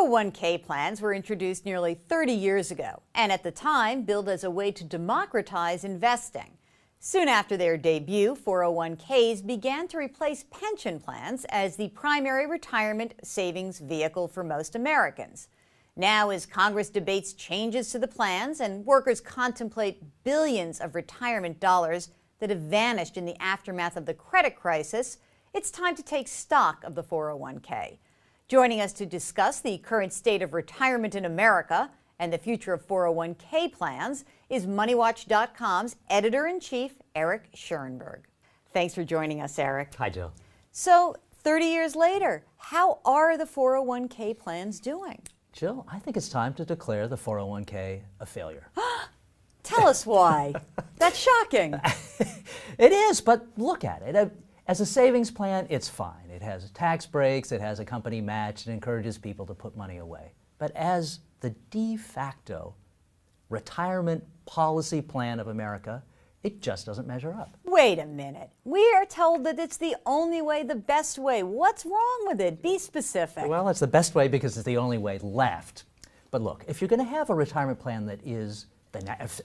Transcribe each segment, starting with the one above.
401k plans were introduced nearly 30 years ago, and at the time billed as a way to democratize investing. Soon after their debut, 401ks began to replace pension plans as the primary retirement savings vehicle for most Americans. Now, as Congress debates changes to the plans and workers contemplate billions of retirement dollars that have vanished in the aftermath of the credit crisis, it's time to take stock of the 401k. Joining us to discuss the current state of retirement in America and the future of 401k plans is MoneyWatch.com's editor-in-chief, Eric Schurenberg. Thanks for joining us, Eric. Hi, Jill. So, 30 years later, how are the 401k plans doing? Jill, I think it's time to declare the 401k a failure. Tell us why. That's shocking. It is, but look at it. As a savings plan, it's fine. It has tax breaks, it has a company match, it encourages people to put money away. But as the de facto retirement policy plan of America, it just doesn't measure up. Wait a minute. We are told that it's the only way, the best way. What's wrong with it? Be specific. Well, it's the best way because it's the only way left. But look, if you're going to have a retirement plan that is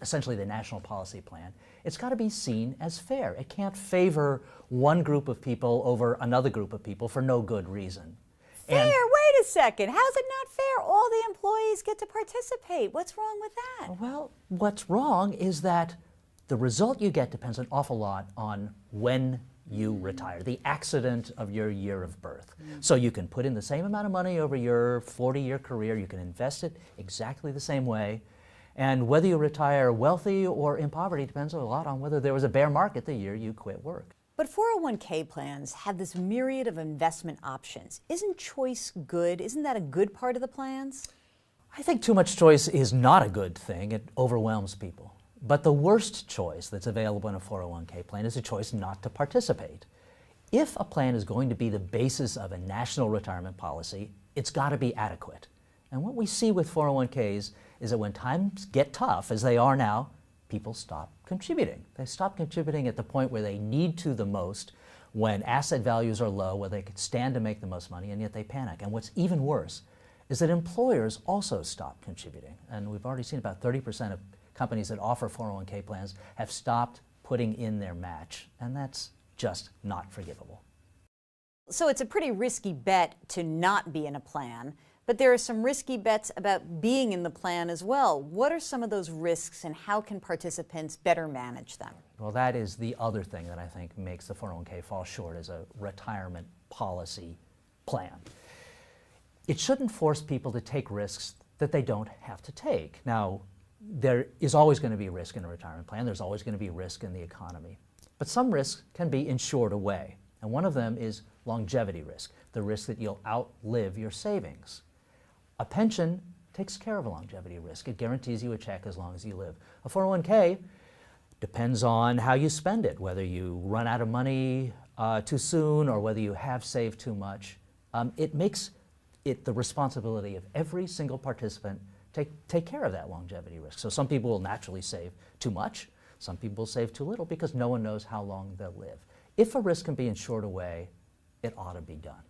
essentially the national policy plan, it's got to be seen as fair. It can't favor one group of people over another group of people for no good reason. Fair? Wait a second. How's it not fair? All the employees get to participate. What's wrong with that? Well, what's wrong is that the result you get depends an awful lot on when you retire, the accident of your year of birth. So you can put in the same amount of money over your 40-year career, you can invest it exactly the same way, and whether you retire wealthy or in poverty depends a lot on whether there was a bear market the year you quit work. But 401k plans have this myriad of investment options. Isn't choice good? Isn't that a good part of the plans? I think too much choice is not a good thing. It overwhelms people. But the worst choice that's available in a 401k plan is a choice not to participate. If a plan is going to be the basis of a national retirement policy, it's got to be adequate. And what we see with 401ks is that when times get tough, as they are now, people stop contributing. They stop contributing at the point where they need to the most, when asset values are low, where they could stand to make the most money, and yet they panic. And what's even worse is that employers also stop contributing. And we've already seen about 30% of companies that offer 401k plans have stopped putting in their match, and that's just not forgivable. So it's a pretty risky bet to not be in a plan, but there are some risky bets about being in the plan as well. What are some of those risks, and how can participants better manage them? Well, that is the other thing that I think makes the 401k fall short as a retirement policy plan. It shouldn't force people to take risks that they don't have to take. Now, there is always going to be risk in a retirement plan. There's always going to be risk in the economy. But some risks can be insured away. And one of them is longevity risk, the risk that you'll outlive your savings. A pension takes care of a longevity risk. It guarantees you a check as long as you live. A 401k depends on how you spend it, whether you run out of money too soon or whether you have saved too much. It makes it the responsibility of every single participant take care of that longevity risk. So some people will naturally save too much. Some people will save too little because no one knows how long they'll live. If a risk can be insured away, it ought to be done.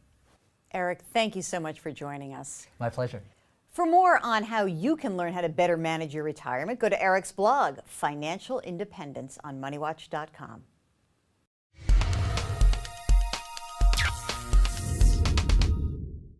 Eric, thank you so much for joining us. My pleasure. For more on how you can learn how to better manage your retirement, go to Eric's blog, Financial Independence, on MoneyWatch.com.